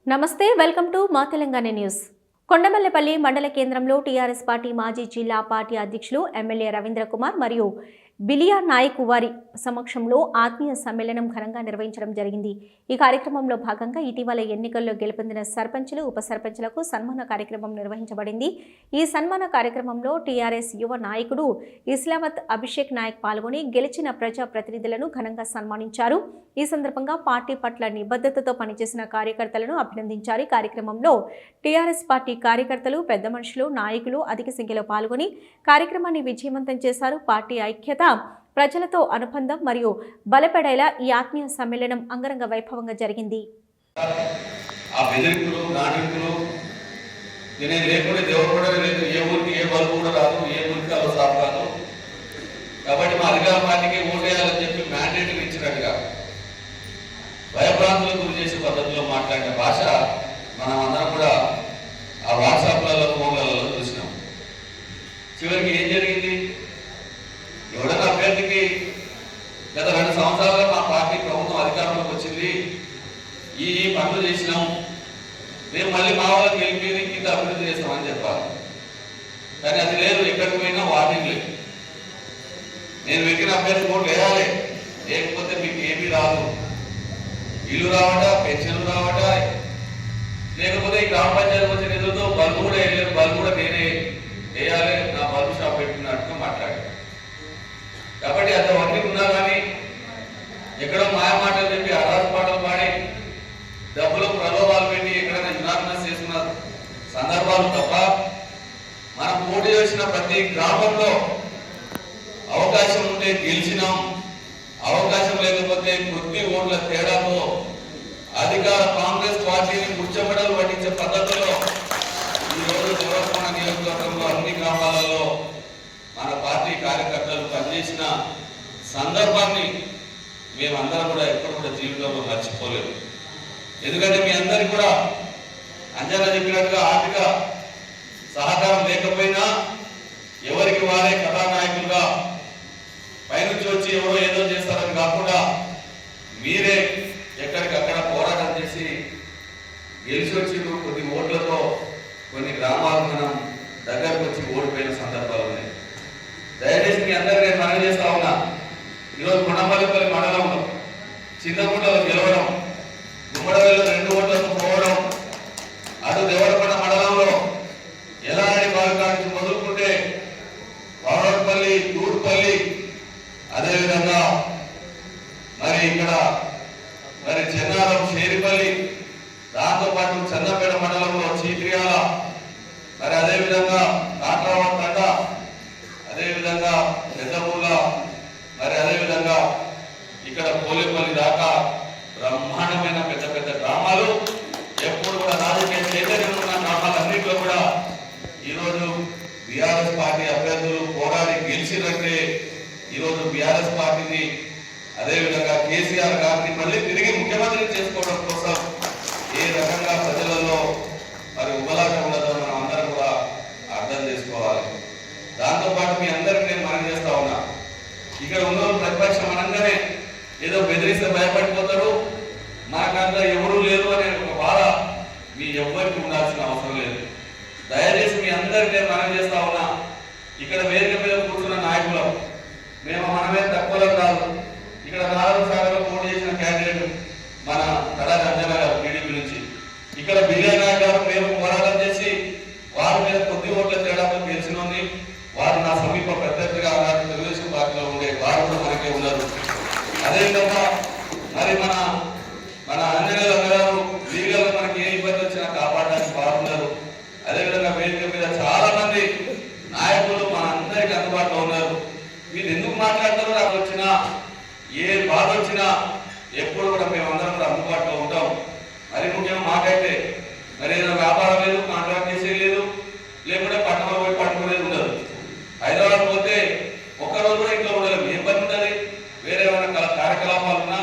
నమస్తే welcome to మా Telangana news. Kondamallepally మండల కేంద్రంలో టీఆర్ఎస్ పార్టీ మాజీ జిల్లా పార్టీ అధ్యక్షులు ఎమ్మెల్యే రవీంద్ర కుమార్ మరియు బిలియా నాయక్ వారి సమక్షంలో ఆత్మీయ సమ్మేళనం ఘనంగా నిర్వహించడం జరిగింది. ఈ కార్యక్రమంలో భాగంగా ఇటీవల ఎన్నికల్లో గెలుపొందిన సర్పంచులు, ఉప సర్పంచులకు సన్మాన కార్యక్రమం నిర్వహించబడింది. ఈ సన్మాన కార్యక్రమంలో టీఆర్ఎస్ యువ నాయకుడు ఇస్లామత్ అభిషేక్ నాయక్ పాల్గొని గెలిచిన ప్రజా ప్రతినిధులను ఘనంగా సన్మానించారు. ఈ సందర్భంగా పార్టీ పట్ల నిబద్ధతతో పనిచేసిన కార్యకర్తలను అభినందించారు. ఈ కార్యక్రమంలో టీఆర్ఎస్ పార్టీ కార్యకర్తలు, పెద్ద మనుషులు, నాయకులు అధిక సంఖ్యలో పాల్గొని కార్యక్రమాన్ని విజయవంతం చేశారు. పార్టీ ఐక్యత, ప్రజలతో అనుబంధం మరియు బలపడేలా ఈ ఆత్మీయ సమ్మేళనం అంగరంగ వైభవంగా జరిగింది. భయభ్రాంతులకు గురి చేసే పద్ధతిలో మాట్లాడిన భాష మనం అందరం కూడా ఆ వాట్సాప్లలో, ఫోన్లలో చూసినాం. చివరికి ఏం జరిగింది? ఎవడన్నా అభ్యర్థికి గత 2 సంవత్సరాలుగా మా పార్టీ ప్రభుత్వం అధికారంలోకి వచ్చింది, ఈ పనులు చేసినాం, మేము మళ్ళీ మా వాళ్ళకి గెలిపి కింద అభివృద్ధి చేస్తామని చెప్పాలి. కానీ అది లేదు. ఎక్కడికి పోయినా వాటింగ్ లేదు. నేను పెట్టిన అభ్యర్థి ఓట్లు వేయాలి, లేకపోతే మీకు ఏమీ రాదు. ఇల్లు రావట, పెన్షన్లు రావట, లేకపోతే ఈ గ్రామ పంచాయతీ వచ్చిన నిధులతో బల్బు కూడా వేయలేదు, బల్బు కూడా నేనే వేయాలి, నా బల్బు షాప్ పెట్టుకున్నట్టుగా మాట్లాడారు. కాబట్టి అంతవన్నీ ఉన్నా కానీ ఎక్కడో మాయ మాటలు చెప్పి అరాజు పాటలు పాడి డబ్బులు ప్రలోభాలు పెట్టి ఎక్కడైనా యునానిమస్ చేసుకున్న సందర్భాలు తప్ప మనం పోటీ చేసిన ప్రతి గ్రామంలో అవకాశం ఉంటే గెలిచినాం, అవకాశం లేకపోతే కొద్ది ఓట్ల తేడాతో అధికార కాంగ్రెస్ పార్టీని ముచ్చమడలు పట్టించే పద్ధతిలో ఈరోజు దేవరకొండ నియోజకవర్గంలో అన్ని గ్రామాలలో మన పార్టీ కార్యకర్తలు పనిచేసిన సందర్భాన్ని మేమందరం కూడా ఎప్పుడు కూడా జీవితంలో మర్చిపోలేము. ఎందుకంటే మీ అందరికీ కూడా అంజనా చెప్పినట్టుగా ఆర్థిక సహకారం లేకపోయినా ఎవరికి వారే కథానాయకులుగా పైనుంచి వచ్చి ఎవరో ఏదో చేస్తారని కాకుండా మీరే ఎక్కడికక్కడ పోరాటం చేసి గెలిచి వచ్చి కొద్ది ఓట్లతో కొన్ని గ్రామాలు మనం దగ్గరకు వచ్చి ఓడిపోయిన సందర్భాలు ఉన్నాయి. దయచేసి మీ అందరికీ నేను మనవి చేస్తా ఉన్నా, ఈరోజు కొండమల్లెపల్లి మండలంలో చింతకుంటలో గెలవడం, గుమ్మడవేలో 2 ఓట్లతో పోవడం, అటు దేవరకొండ మండలంలో ఎలాంటి బాలకానికి మొదలుకుంటే పౌరపల్లి, తూర్పల్లి, అదేవిధంగా మరి ఇక్కడ మరి చెన్నారం, షేరిపల్లి, దాంతోపాటు చందంపేట మండలంలో చీత్రియాల, మరి అదేవిధంగా కాట్రావా తండ, అదేవిధంగా పెద్దపూల, మరి అదేవిధంగా ఇక్కడ పోలేపల్లి దాకా బ్రహ్మాండమైన పెద్ద పెద్ద గ్రామాలు, ఎప్పుడు కూడా రాజకీయ చైతన్యం ఉన్న గ్రామాలన్నింటిలో కూడా ఈరోజు బీఆర్ఎస్ పార్టీ అభ్యర్థులు పోరాడి గెలిచినట్టే ఈరోజు బీఆర్ఎస్ పార్టీని, అదేవిధంగా కేసీఆర్ గారిని మళ్ళీ తిరిగి ముఖ్యమంత్రిని చేసుకోవడం కోసం ఏ రకంగా ప్రజలలో మరి ఉబలాట ఉండదో మనం అందరం కూడా అర్థం చేసుకోవాలి. దాంతోపాటు మీ అందరికీ నేను మనం చేస్తా ఉన్నా, ఇక్కడ ఉన్న ప్రతిపక్షం అనగానే ఏదో బెదిరిస్తే భయపడిపోతారు, మనకంతా ఎవరూ లేరు అనే ఒక బాధ మీ ఎవ్వరికి ఉండాల్సిన అవసరం లేదు. దయచేసి మీ అందరికీ నేను మనం చేస్తా ఉన్నా, ఇక్కడ వేదిక మీద కూర్చున్న నాయకులు మనమే తక్కువలో కాదు. ఇక్కడ నాలుగు సాగర్లో పోటీ చేసిన క్యాండిడేట్ మన కడారి అంజనా గారు టీడీపీ నుంచి, ఇక్కడ బిలియా నాయక్ గారు మేము పోరాటం చేసి వారి మీద కొద్ది ఓట్ల తేడాతో గెలిచినోని, వారు నా సమీప ప్రత్యర్థిగా తెలుగుదేశం పార్టీలో ఉండే వారు కూడా మనకే ఉన్నారు. అదేవిధంగా మరి మన అంజనేయుల గారు లీగల్ మనకి ఏ ఇబ్బంది వచ్చినా కాపాడడానికి బాగున్నారు. అదేవిధంగా వేదిక మీద చాలా మంది నాయకులు మన అందరికీ అందుబాటులో ఉన్నారు. మీరు ఎందుకు మాట్లాడతారో నాకు వచ్చినా ఏ బాధ వచ్చినా ఎప్పుడు కూడా మేమందరం కూడా అందుబాటులో ఉంటాం. మరి ముఖ్యంగా మాకైతే మరి ఏదైనా వ్యాపారం లేదు, కాంట్రాక్ట్ చేసేది లేదు, లేకుంటే పట్టణంలో పోయి పట్టుకునేది ఉండదు. హైదరాబాద్ పోతే ఒక్కరోజు కూడా ఇంట్లో ఉండలేము. ఏ పని ఉంటుంది? వేరే ఏమైనా కార్యకలాపాలు ఉన్నా,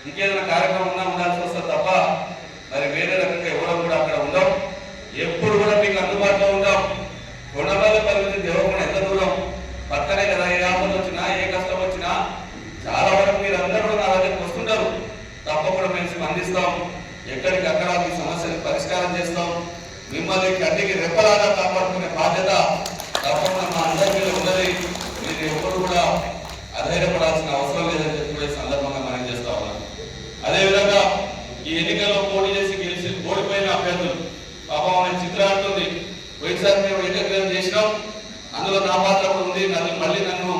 ఇంకేదైనా కార్యక్రమం ఉన్నా ఉండాల్సి వస్తుంది తప్ప మరి వేరే రకంగా ఎవరో కూడా అక్కడ ఉండం. ఎప్పుడు కూడా మీకు అందుబాటులో ఉంటాం. కొండమల్లెపల్లి నుంచి దేవరకొండ ఎంత దూరం పక్కనే కదా. ఏ ఆపద వచ్చినా, ఏ కష్టం వచ్చినా చాలా వరకు మీరు అందరూ కూడా నా దగ్గరికి వస్తుంటారు. తప్పకుండా మేము స్పందిస్తాం. ఎక్కడికక్కడ మీ సమస్యలు కంటికి రెప్పలాగా కాపాడుకునే బాధ్యత తప్పకుండా మా అందరి మీద ఉన్నది. మీరు ఎప్పుడు కూడా అధైర్యపడాల్సిన అవసరం లేదని చెప్పి సందర్భంగా మనం చేస్తా ఉన్నాం. అదేవిధంగా ఈ ఎన్నికల్లో పోటీ చేసి గెలిచి ఓడిపోయిన అభ్యర్థులు పాపం ఆమె చిత్ర అంటుంది, పోయినసారి మేము ఏకగ్రహం చేసినాం, అందులో నా పాత్ర కూడా ఉంది, మళ్ళీ నన్ను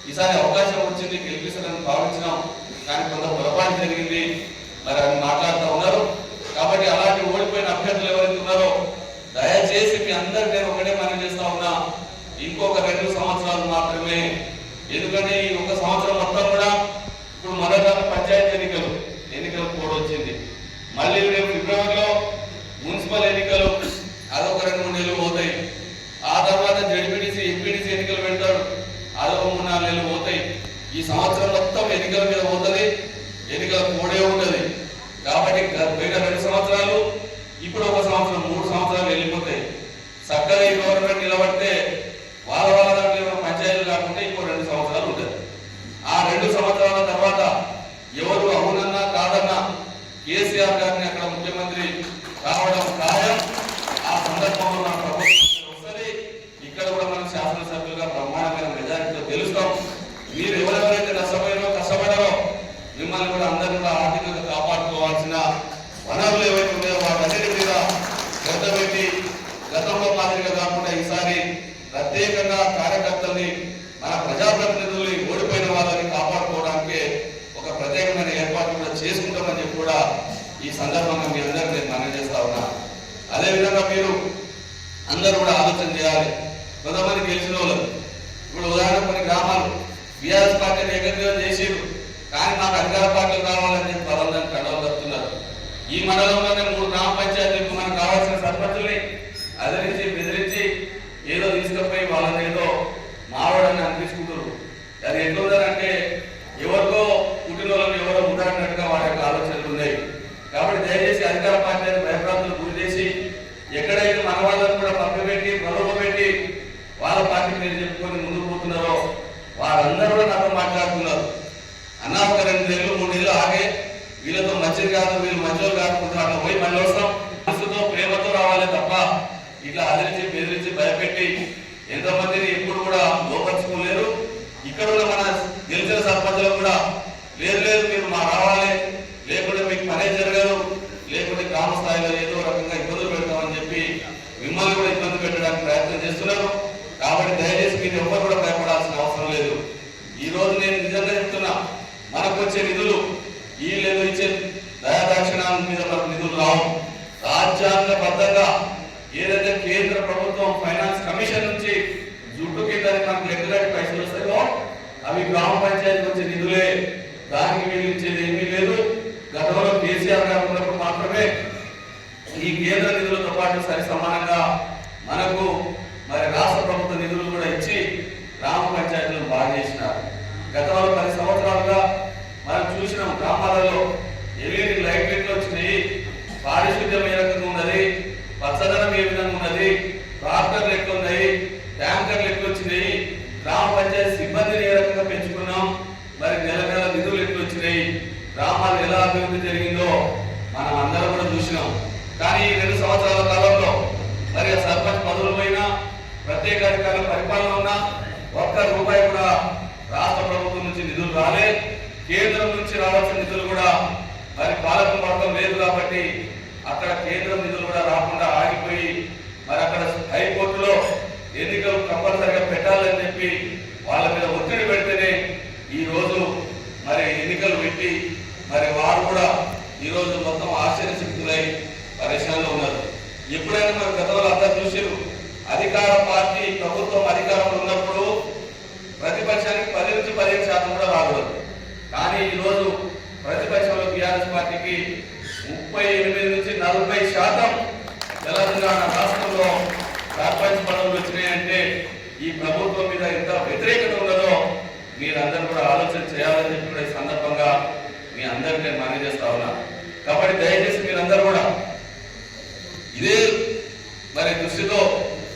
ఈసారి అవకాశం వచ్చింది గెలిపిస్తారని భావించినాం, కానీ కొంత పొరపాటు జరిగింది మరి అని మాట్లాడుతూ ఉన్నారు. కాబట్టి అలాంటి ఓడిపోయిన అభ్యర్థులు ఎవరైతే ఉన్నారో దయచేసి మీ అందరికీ నేను ఒకటే మనం చేస్తా ఉన్నా, ఇంకొక 2 సంవత్సరాలు మాత్రమే. ఎందుకంటే ఈ 1 సంవత్సరం మొత్తం కూడా ఇప్పుడు మొదట పంచాయతీ ఎన్నికలు కోడ్ వచ్చింది, మళ్ళీ రేపు ఫిబ్రవరిలో మున్సిపల్ ఎన్నికలు, అదొక 2-3 నెలలు పోతాయి. ఆ తర్వాత జడ్పీటీసీ ఎంపీటీసీ ఎన్నికలు పెడతాడు, అదొక 3-4 నెలలు పోతాయి. ఈ సంవత్సరం మొత్తం ఎన్నికల మీద పోతుంది, ఎన్నికల కోడే ఉంటుంది. కాబట్టి పోయిన 2 సంవత్సరాలు ఇప్పుడు 1 సంవత్సరం 3 సంవత్సరాలు వెళ్ళిపోతాయి. చక్కగా ఈ గవర్నమెంట్ నిలబడితే వాళ్ళ దాంట్లో పంచాయతీలు కాకుండా ఇంకో 2 సంవత్సరాలు ఉంటుంది. ఆ 2 సంవత్సరాల తర్వాత ఎవరు అవునన్నా కాదన్నా కేసీఆర్ గారిని అక్కడ ముఖ్యమంత్రి కావడం ఖాయం. ఆ సందర్భంలో మన ప్రభుత్వం వస్తుంది, ఇక్కడ కూడా మనం శాసనసభ్యులుగా బ్రహ్మాండమైన మెజారిటీతో గెలుస్తాం. మీరు ఎవరెవరైతే కష్టపడారో మిమ్మల్ని కూడా అందరినీ కూడా ఆర్థికంగా కాపాడుకోవాల్సిన వనరులు ఏవైతే ఉన్నాయో వాటన్నిటి మీద శ్రద్ధ పెట్టి గతంలో మాదిరిగా కాకుండా ఈసారి ప్రత్యేకంగా కార్యకర్తల్ని మన ప్రజాప్రతినిధుల్ని ఓడిపోయిన వాళ్ళని కాపాడుకోవడానికి ఒక ప్రత్యేకమైన ఏర్పాటు కూడా చేసుకుంటామని చెప్పి కూడా ఈ సందర్భంగా మీ అందరికీ నేను మనం చేస్తా ఉన్నా. అదేవిధంగా మీరు అందరూ కూడా ఆలోచన చేయాలి. కొంతమంది గెలిచిన వాళ్ళు ఇప్పుడు ఉదాహరణ కొన్ని గ్రామాలు బీఆర్ఎస్ పార్టీని ఏకగ్రీవం చేసిరు, కానీ మాకు అధికార పార్టీలు కావాలని చెప్పి బలంగా కడవలు కడుతున్నారు. ఈ మండలంలోనే 3 గ్రామ పంచాయతీలకు మనకు కావాల్సిన సర్పంచుల్ని అదిరించి బెదిరించి ఏదో తీసుకుపోయి వాళ్ళని ఏదో మావాడని అనిపించుకుంటారు. అది ఎట్లుందంటే ఎవరికో పుట్టిన వాళ్ళని ఎవరో ముద్దాడినట్టుగా వారి యొక్క ఆలోచనలు ఉన్నాయి. కాబట్టి దయచేసి అధికార పార్టీని భయప్రాంతులు గురి చేసి ఎక్కడైతే మన వాళ్ళని కూడా పంపిపెట్టి ప్రలోభపెట్టి వాళ్ళ పార్టీ మీరు చెప్పుకొని ముందుకు పోతున్నారో వారందరూ కూడా నాతో మాట్లాడుతున్నారు. అన్నా ఒక 2 నెలలు 3 నెలలు ఆగే వీళ్ళతో మంచిది కాదు, వీళ్ళు మంచోళ్ళు కాకుండా అట్లా పోయి మళ్ళీ వస్తాం. మనసుతో ప్రేమతో రావాలి తప్ప ఇట్లా అదిరించి బెదిరించి భయపెట్టి ఎంతమందిని ఎప్పుడు కూడా లోపరుచుకోలేరు. ఇక్కడ ఉన్న మన గెలిచిన సర్పంచులు కూడా లేదు మీరు మా రావాలి, లేకుంటే మీకు పనే జరగదు, లేకుంటే గ్రామ స్థాయిలో ఏదో రకంగా ఇబ్బందులు పెడతామని చెప్పి మిమ్మల్ని కూడా ఇబ్బంది పెట్టడానికి ప్రయత్నం చేస్తున్నారు. కాబట్టి దయచేసి మీరు ఎవరు కూడా భయపడాల్సిన అవసరం లేదు. ఈ రోజు నేను నిజంగా చెప్తున్నా, మనకు వచ్చే నిధులు వీళ్ళు ఇచ్చే దయాదాక్షిణాల మీద మనకు నిధులు రావు. రాజ్యాంగబద్ధంగా ఏదైతే కేంద్ర ప్రభుత్వం ఫైనాన్స్ కమిషన్ నుంచి జుట్టు కింద మనకు లెక్కలాంటి పైసలు వస్తాయో అవి గ్రామ పంచాయతీ వచ్చే నిధులే, దానికి వీళ్ళు ఇచ్చేది ఏమీ లేదు. గతంలో కేసీఆర్ గారు ఉన్నప్పుడు మాత్రమే ఈ కేంద్ర నిధులతో పాటు సరి సమానంగా మనకు మరి రాష్ట్ర ప్రభుత్వ నిధులు కూడా ఇచ్చి గ్రామ పంచాయతీలను బాగా చేసినారు. గతంలో 10 సంవత్సరాలుగా మనం చూసినాం గ్రామాలలో ఎల్ఈడి లైట్లు వచ్చినాయి, పారిశుద్ధ్యం ఏ రకంగా ఉన్నది, పచ్చదనం ఏ విధంగా ఉన్నది, ట్రాక్టర్లు ఎట్లా ఉన్నాయి, ట్యాంకర్లు ఎట్లా వచ్చినాయి, గ్రామ పంచాయతీ సిబ్బందిని ఏ రకంగా పెంచుకున్నాం, మరి నెల నిధులు ఎట్లా వచ్చినాయి, గ్రామాలు ఎలా అభివృద్ధి జరిగిందో మనం అందరం కూడా చూసినాం. కానీ ఈ 2 సంవత్సరాల కాలంలో మరి ఆ సర్పంచ్ పదవులు పోయినా ప్రత్యేక అధికారుల పరిపాలన ఉన్నా ఒక్క రూపాయి కూడా రాష్ట్ర ప్రభుత్వం నుంచి నిధులు రాలే. కేంద్రం నుంచి రావాల్సిన నిధులు కూడా మరి పాలక వర్గం లేదు కాబట్టి అక్కడ కేంద్రం నిధులు కూడా రాకుండా ఆగిపోయి మరి అక్కడ హైకోర్టులో ఎన్నికలు కంపల్సరిగా పెట్టాలని చెప్పి వాళ్ళ మీద ఒత్తిడి పెడితేనే ఈ రోజు మరి ఎన్నికలు పెట్టి మరి వారు కూడా ఈ రోజు మొత్తం ఆశ్చర్యశక్తులై పరిశ్రమలో ఉన్నారు. ఎప్పుడైనా మరి గతంలో అంతా చూసారు, అధికార పార్టీ ప్రభుత్వం అధికారంలో ఉన్నప్పుడు ప్రతిపక్షానికి 10 నుంచి 15% కూడా రాకూడదు. కానీ ఈరోజు ప్రతిపక్షంలో టీఆర్ఎస్ పార్టీకి 38 నుంచి 40% తెలంగాణ రాష్ట్రంలో సర్పంచ్ పదవులు వచ్చినాయంటే ఈ ప్రభుత్వం మీద ఎంత వ్యతిరేకత ఉన్నదో మీరందరూ కూడా ఆలోచన చేయాలని చెప్పి కూడా ఈ సందర్భంగా మీ అందరికీ నేను మనవి చేస్తా ఉన్నా. కాబట్టి దయచేసి మీరందరూ కూడా ఇదే మరి దృష్టితో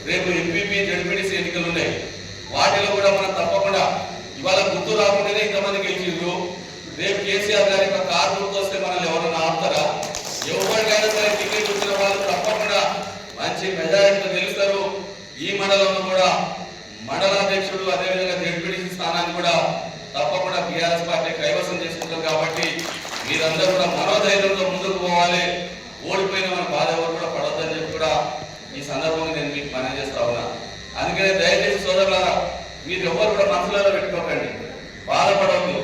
రేపు ఎంపీపీ జడ్పీటీసీ ఎన్నికలు ఉన్నాయి, వాటిలో కూడా మనం తప్పకుండా ఇవాళ గుర్తు రాకుండానే ఇంతమంది గెలిచిండ్రు. రేపు కేసీఆర్ గారి యొక్క కారు గుర్తు వస్తే మనల్ని ఎవరన్నా ఆపుతారా? ఎవరికైనా సరే టికెట్ వచ్చిన వాళ్ళు తప్పకుండా మంచి మంచి మెజారిటీతో గెలుస్తారు. ఈ మండలంలో కూడా మండలాధ్యక్షుడు అదేవిధంగా జడ్పీటీసీ స్థానాన్ని కూడా తప్పకుండా టీఆర్ఎస్ పార్టీ కైవసం చేసుకుంటారు. కాబట్టి మీరందరూ కూడా మనోధైర్యంతో ముందుకు పోవాలి. ఓడిపోయిన మన బాధ ఎవరు కూడా పడొద్దని చెప్పి కూడా ఈ సందర్భంగా నేను మీకు మనవి చేస్తా ఉన్నా. అందుకనే దయచేసి సోదరులారా, మీరు ఎవరు కూడా మనసులలో పెట్టుకోకండి, బాధపడవద్దు.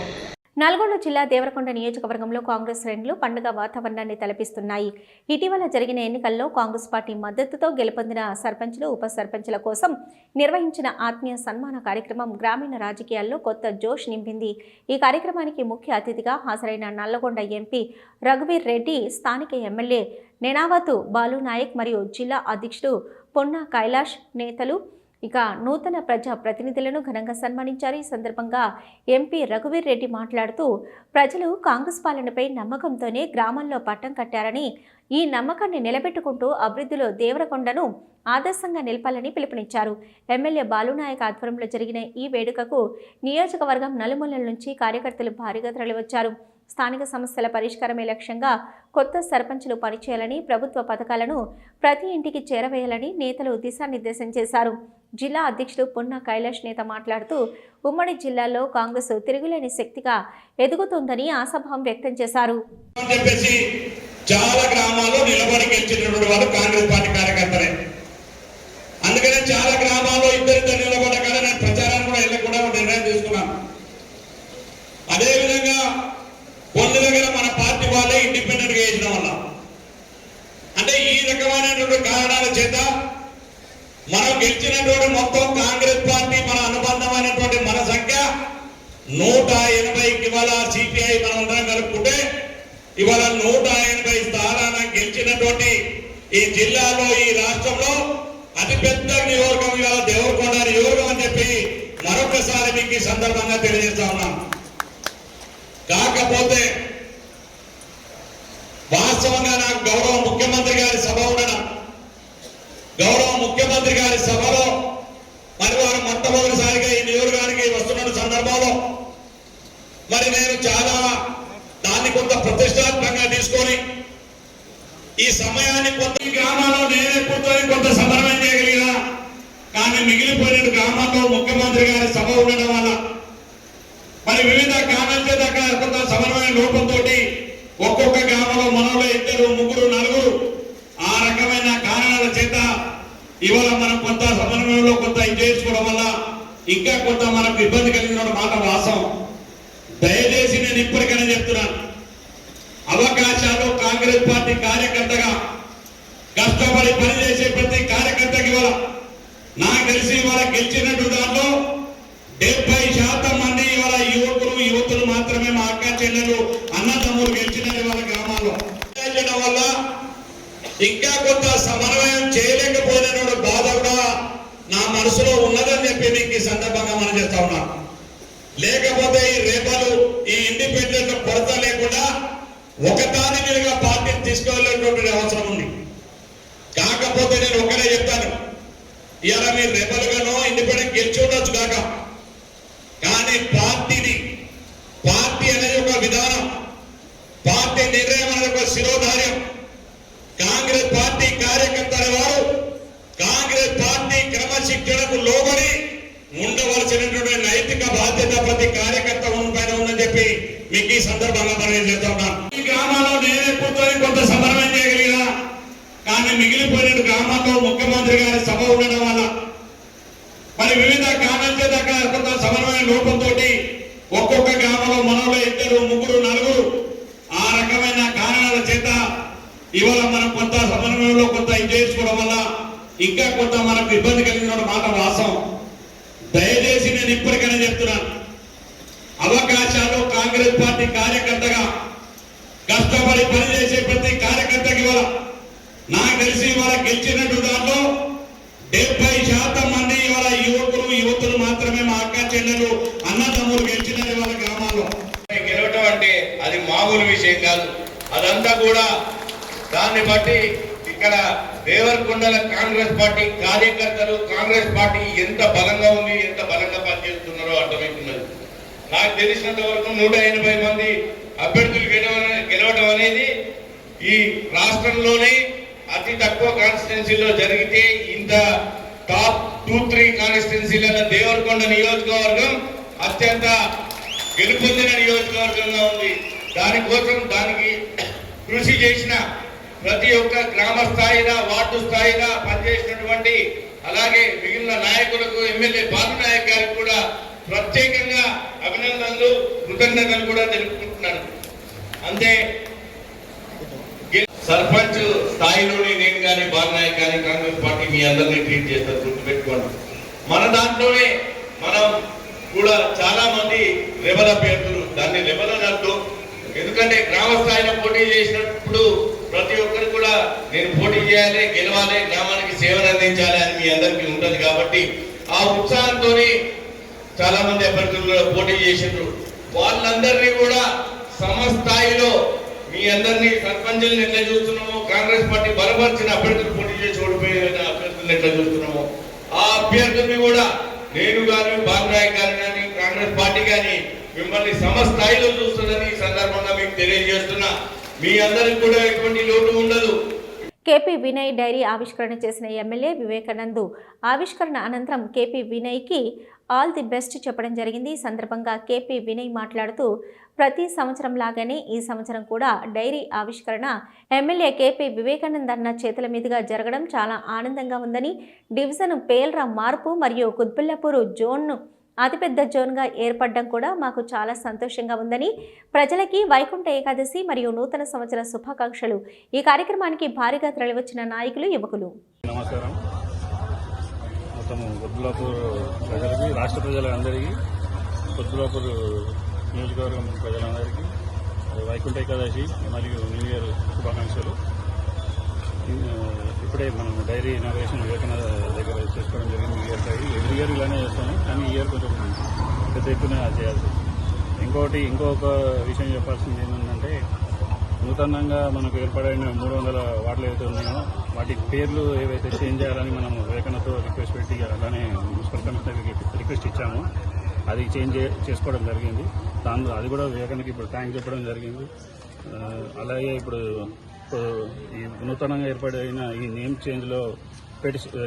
నల్గొండ జిల్లా దేవరకొండ నియోజకవర్గంలో కాంగ్రెస్ శ్రేణులు పండుగ వాతావరణాన్ని తలపిస్తున్నాయి. ఇటీవల జరిగిన ఎన్నికల్లో కాంగ్రెస్ పార్టీ మద్దతుతో గెలుపొందిన సర్పంచులు, ఉప సర్పంచుల కోసం నిర్వహించిన ఆత్మీయ సన్మాన కార్యక్రమం గ్రామీణ రాజకీయాల్లో కొత్త జోష్ నింపింది. ఈ కార్యక్రమానికి ముఖ్య అతిథిగా హాజరైన నల్లగొండ ఎంపీ రఘువీర్ రెడ్డి, స్థానిక ఎమ్మెల్యే నెనావతు బాలు నాయక్ మరియు జిల్లా అధ్యక్షుడు పొన్నా కైలాష్ నేతలు ఇక నూతన ప్రజా ప్రతినిధులను ఘనంగా సన్మానించారు. ఈ సందర్భంగా ఎంపీ రఘువీర్ రెడ్డి మాట్లాడుతూ, ప్రజలు కాంగ్రెస్ పాలనపై నమ్మకంతోనే గ్రామాల్లో పట్టం కట్టారని, ఈ నమ్మకాన్ని నిలబెట్టుకుంటూ అభివృద్ధిలో దేవరకొండను ఆదర్శంగా నిలపాలని పిలుపునిచ్చారు. ఎమ్మెల్యే బాలునాయక్ ఆధ్వర్యంలో జరిగిన ఈ వేడుకకు నియోజకవర్గం నలుమూలల నుంచి కార్యకర్తలు భారీగా తరలివచ్చారు. స్థానిక సమస్యల పరిష్కారమే లక్ష్యంగా కొత్త సర్పంచులు పనిచేయాలని, ప్రభుత్వ పథకాలను ప్రతి ఇంటికి చేరవేయాలని నేతలు దిశానిర్దేశం చేశారు. జిల్లా అధ్యక్షుడు పొన్నా కైలాష్ నేత మాట్లాడుతూ, ఉమ్మడి జిల్లాలో కాంగ్రెస్ తిరుగులేని శక్తిగా ఎదుగుతుందని ఆశాభావం వ్యక్తం చేశారు. చాలా గ్రామాల్లో నిలబడి గెలిచినటువంటి వాళ్ళు కాంగ్రెస్ పార్టీ కార్యకర్తలే. అందుకనే చాలా గ్రామాల్లో ఇద్దరిద్దరు నిలబడగానే నేను ప్రచారాన్ని కూడా వెళ్ళకుండా నిర్ణయం తీసుకున్నాను. అదేవిధంగా కొన్ని దగ్గర మన పార్టీ వాళ్ళే ఇండిపెండెంట్ గా వేసిన వల్ల, అంటే ఈ రకమైనటువంటి కారణాల చేత మనం గెలిచినటువంటి మొత్తం కాంగ్రెస్ పార్టీ మన అనుబంధమైనటువంటి మన సంఖ్య 180కి ఇవాళ సిపిఐ మనం అందరం కలుపుకుంటే ఇవాళ 180 స్థానాలను గెలిచినటువంటి ఈ జిల్లాలో, ఈ రాష్ట్రంలో అతిపెద్ద నియోజకం ఇవాళ దేవరకొండ నియోజకం అని చెప్పి మరొకసారి మీకు ఈ సందర్భంగా తెలియజేస్తా ఉన్నాం. కాకపోతే వాస్తవంగా నాకు గౌరవ ముఖ్యమంత్రి గారి సభ ఉండడం, గౌరవ ముఖ్యమంత్రి గారి సభలో మరి వారు మొట్టమొదటిసారిగా ఈ నియోజకవర్గానికి వస్తున్న సందర్భంలో మరి నేను చాలా దాన్ని కొంత ప్రతిష్టాత్మకంగా తీసుకొని ఈ సమయాన్ని కొంత గ్రామాల్లో నేనే కూర్చొని కొంత సమన్వయం చేయగలిగినా, కానీ మిగిలిపోయిన గ్రామాల్లో ముఖ్యమంత్రి గారి సభ ఉండడం వల్ల మరి వివిధ కారణాల చేత కొంత సమన్వయ లోపంతో ఒక్కొక్క గ్రామంలో మనలో 2, 3, 4 ఆ రకమైన కారణాల చేత ఇవాళ మనం కొంత సమన్వయంలో కొంత ఇది చేసుకోవడం వల్ల ఇంకా కొంత మనకు ఇబ్బంది కలిగిన మాట వాస్తవం. దయచేసి నేను ఇప్పటికైనా చెప్తున్నాను, అవకాశాలు కాంగ్రెస్ పార్టీ కార్యకర్తగా కష్టపడి పనిచేసే ప్రతి కార్యకర్తకి ఇవాళ నాకు తెలిసి ఇవాళ గెలిచినట్టు దాంట్లో 70% మంది ఇవాళ యువతులు మాత్రమే మా అక్క చెల్లెలు అన్నదమ్ములు గెలిచినారు వాళ్ళ గ్రామాల్లో. వల్ల ఇంకా కొంత సమన్వయం చేయలేకపోయిన బాధ కూడా నా మనసులో ఉన్నదని చెప్పి మీకు ఈ సందర్భంగా మనం చేస్తా ఉన్నాను. లేకపోతే ఈ రేపలు ఈ ఇండిపెండెంట్ కొరత లేకుండా ఒకదాని మీదుగా పార్టీని తీసుకెళ్లేటువంటి అవసరం ఉంది. కాకపోతే నేను ఒకటే చెప్తాను, ఇవాళ మీరు రేపలుగానో ఇండిపెండెంట్ గెలిచి ఉండొచ్చు కాక, కానీ పార్టీ అనేది ఒక విధానం, పార్టీ నిర్ణయం అనేది ఒక శిరోధార్యం. కాంగ్రెస్ పార్టీ కార్యకర్తల వారు కాంగ్రెస్ పార్టీ క్రమశిక్షణకు లోబడి ఉండవలసినటువంటి నైతిక బాధ్యత ప్రతి కార్యకర్త పైన ఉందని చెప్పి మీకు ఈ సందర్భంగా మనం చేస్తా ఉన్నాను. ఈ గ్రామాల్లో నేనే కూర్చొని కొంత సమన్వయం చేయగలిగినా, కానీ మిగిలిపోయిన గ్రామాల్లో ముఖ్యమంత్రి గారి సభ ఉండడం వల్ల మరి వివిధ కారణాల చేత కొంత సమన్వయ లోపంతో ఒక్కొక్క గ్రామంలో మనలో 2, 3, 4 ఆ రకమైన కారణాల చేత ఇవాళ మనం కొంత సమన్వయంలో కొంత ఇది చేసుకోవడం వల్ల ఇంకా కొంత మనకు ఇబ్బంది కలిగిన మాట వాస్తవం. దయచేసి నేను ఇప్పటికైనా చెప్తున్నాను, అవకాశాలు కాంగ్రెస్ పార్టీ కార్యకర్తగా కష్టపడి పనిచేసే ప్రతి కార్యకర్తకి ఇవాళ నాకు తెలిసి ఇవాళ గెలిచినట్టు దాంట్లో 70% మంది ఇవాళ యువతులు మాత్రమే మా అక్క చెల్లెలు అన్నదమ్ములు గెలిచినారు వాళ్ళ గ్రామాల్లో. గెలవటం అంటే అది మామూలు విషయం కాదు. అదంతా కూడా దాన్ని బట్టి ఇక్కడ దేవరకొండల కాంగ్రెస్ పార్టీ కార్యకర్తలు, కాంగ్రెస్ పార్టీ ఎంత బలంగా ఉంది, ఎంత బలంగా పనిచేస్తున్నారో అర్థమవుతున్నది. నాకు తెలిసినంత వరకు 180 మంది అభ్యర్థులు గెలవడం అనేది ఈ రాష్ట్రంలోనే అతి తక్కువ కాన్స్టిట్యున్సీలో జరిగితే ఇంత టాప్ 2-3 కాన్స్టిట్యున్సీలలో దేవరకొండ నియోజకవర్గం అత్యంత గెలుపొందిన నియోజకవర్గంగా ఉంది. దానికి కృషి చేసిన ప్రతి ఒక్క గ్రామ స్థాయిగా వార్డు స్థాయిగా పనిచేసినటువంటి అలాగే మిగిలిన నాయకులకు ఎమ్మెల్యే బాలునాయక్ గారికి కూడా ప్రత్యేకంగా అభినందనలు కృతజ్ఞతలు కూడా తెలుపుకుంటున్నాను. అంతే సర్పంచ్ స్థాయిలోనే నేను కానీ బాలునాయక్ కానీ కాంగ్రెస్ పార్టీ మీ అందరినీ ట్రీట్ చేస్తారు, గుర్తుపెట్టుకోండి. మన దాంట్లోనే మనం కూడా చాలా మంది రెబల్ అభ్యర్థులు, దాన్ని రెబల్ అనద్దు, ఎందుకంటే గ్రామ స్థాయిలో పోటీ చేసినప్పుడు ప్రతి ఒక్కరు కూడా నేను పోటీ చేయాలి, గెలవాలి, గ్రామానికి సేవలు అందించాలి అని మీ అందరికీ ఉంటుంది. కాబట్టి ఆ ఉత్సాహంతో చాలా మంది అభ్యర్థులు పోటీ చేసినారు. వాళ్ళందరినీ కూడా సమస్థాయిలో మీ అందరినీ సర్పంచులను ఎట్లా చూస్తున్నామో, కాంగ్రెస్ పార్టీ బలపరిచిన అభ్యర్థులు పోటీ చేసి ఓడిపోయిన అభ్యర్థులను ఎట్లా చూస్తున్నామో ఆ అభ్యర్థుల్ని కూడా నేను కానీ బాలునాయక్ గారు కానీ కాంగ్రెస్ పార్టీ కానీ మిమ్మల్ని సమస్థాయిలో చూస్తుందని ఈ సందర్భంగా మీకు తెలియజేస్తున్నా. మీ అందరికి కూడా ఎటువంటి లోటు ఉండదు. కేపీ వినయ్ డైరీ ఆవిష్కరణ చేసిన ఎమ్మెల్యే వివేకానంద్ ఆవిష్కరణ అనంతరం కేపీ వినయ్కి ఆల్ ది బెస్ట్ చెప్పడం జరిగింది. ఈ సందర్భంగా కేపీ వినయ్ మాట్లాడుతూ ప్రతి సంవత్సరం లాగానే ఈ సంవత్సరం కూడా డైరీ ఆవిష్కరణ ఎమ్మెల్యే కేపీ వివేకానంద్ అన్న చేతుల మీదుగా జరగడం చాలా ఆనందంగా ఉందని, డివిజన్ పేల్రా మార్పు మరియు కుత్బుల్లాపూర్ జోన్ను అతిపెద్ద జోన్గా ఏర్పడడం కూడా మాకు చాలా సంతోషంగా ఉందని, ప్రజలకి వైకుంఠ ఏకాదశి మరియు నూతన సంవత్సర శుభాకాంక్షలు. ఈ కార్యక్రమానికి భారీగా తరలివచ్చిన నాయకులు, యువకులు. నమస్కారం. మొత్తం కుత్బుల్లాపూర్ ప్రజలకి, రాష్ట్ర ప్రజలందరికీ, కుత్బుల్లాపూర్ నియోజకవర్గం ప్రజలందరికీ వైకుంఠ ఏకాదశి మరియు న్యూ ఇయర్ శుభాకాంక్షలు. ఇప్పుడే మనం డైరీ ఇనాగ్రేషన్ వివేకానంద దగ్గర చేసుకోవడం జరిగింది. New year diary every year ఇలానే చేస్తాము, కానీ ఈ ఇయర్ కొంచెం పెద్ద ఎత్తున చేయాల్సి. ఇంకొక విషయం చెప్పాల్సింది ఏంటంటే, నూతనంగా మనకు ఏర్పడిన 300 వార్డులు ఏవైతే ఉన్నాయో వాటి పేర్లు ఏవైతే చేంజ్ చేయాలని మనం వివేకానందతో రిక్వెస్ట్ పెట్టి అలానే మున్సిపల్ కమిషనర్కి రిక్వెస్ట్ ఇచ్చాము. అది చేంజ్ చేసుకోవడం జరిగింది. అది కూడా వివేకానందకి ఇప్పుడు థ్యాంక్స్ చెప్పడం జరిగింది. అలాగే ఇప్పుడు ఈ నూతనంగా ఏర్పడిన ఈ నేమ్ చేంజ్లో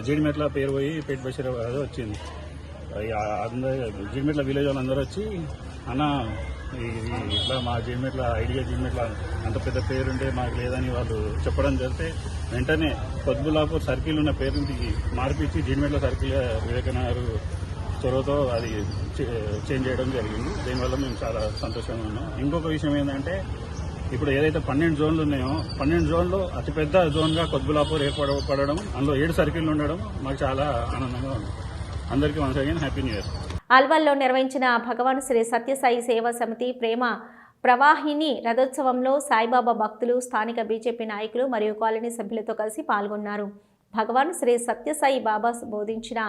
జీడిమెట్ల పేరు పోయి పేట్ బషీరాబాద్ వచ్చింది. జీడిమెట్ల విలేజ్ వాళ్ళందరూ వచ్చి అన్న ఇట్లా మా జీడిమెట్ల ఐడియా జీడిమెట్ల అంత పెద్ద పేరుంటే మాకు లేదని వాళ్ళు చెప్పడం జరిగితే వెంటనే కుత్బుల్లాపూర్ సర్కిల్ ఉన్న పేరుని మార్పించి జీడిమెట్ల సర్కిల్ వివేకానంద చొరవతో అది చేంజ్ చేయడం జరిగింది. దీనివల్ల మేము చాలా సంతోషంగా ఉన్నాం. ఇంకొక విషయం ఏంటంటే, ఇప్పుడు ఏదైతే 12 జోన్లు ఉన్నాయో 12 జోన్లో అతిపెద్ద జోన్గా కుత్బుల్లాపూర్ ఏర్పడడం, అందులో 7 సర్కిళ్లు ఉండడం మాకు చాలా ఆనందంగా ఉంది. అందరికీ once again happy new year. అల్వాల్లో నిర్వహించిన భగవాన్ శ్రీ సత్యసాయి సేవా సమితి ప్రేమ ప్రవాహిని రథోత్సవంలో సాయిబాబా భక్తులు, స్థానిక బీజేపీ నాయకులు మరియు కాలనీ సభ్యులతో కలిసి పాల్గొన్నారు. భగవాన్ శ్రీ సత్యసాయి బాబా బోధించిన